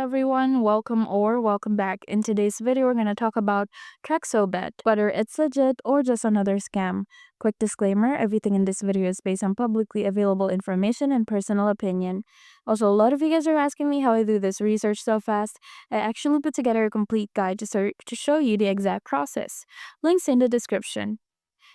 everyone, welcome back. In today's video, we're going to talk about TrexoBet, whether it's legit or just another scam. Quick disclaimer, everything in this video is based on publicly available information and personal opinion. Also, a lot of you guys are asking me how I do this research so fast. I actually put together a complete guide to show you the exact process. Links in the description.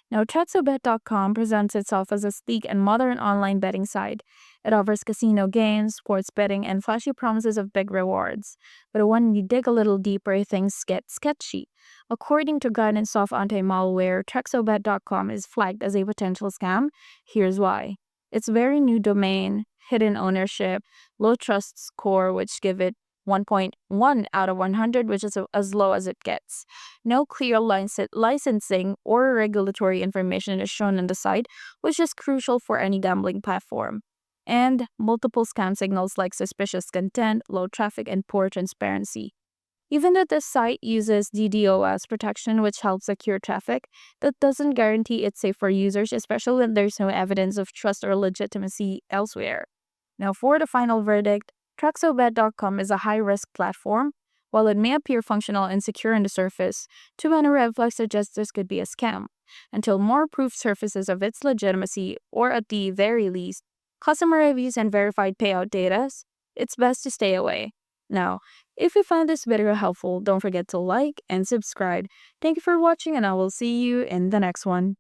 Now, TrexoBet.com presents itself as a sleek and modern online betting site. It offers casino games, sports betting, and flashy promises of big rewards. But when you dig a little deeper, things get sketchy. According to guidance of anti-malware, TrexoBet.com is flagged as a potential scam. Here's why. It's very new domain, hidden ownership, low trust score, which give it 1.1 out of 100, which is as low as it gets. No clear licensing or regulatory information is shown on the site, which is crucial for any gambling platform. And multiple scam signals like suspicious content, low traffic, and poor transparency. Even though the site uses DDoS protection, which helps secure traffic, that doesn't guarantee it's safe for users, especially when there's no evidence of trust or legitimacy elsewhere. Now, for the final verdict, TrexoBet.com is a high-risk platform. While it may appear functional and secure on the surface, too many red flags suggest this could be a scam. Until more proof surfaces of its legitimacy, or at the very least, customer reviews and verified payout data, it's best to stay away. Now, if you found this video helpful, don't forget to like and subscribe. Thank you for watching, and I will see you in the next one.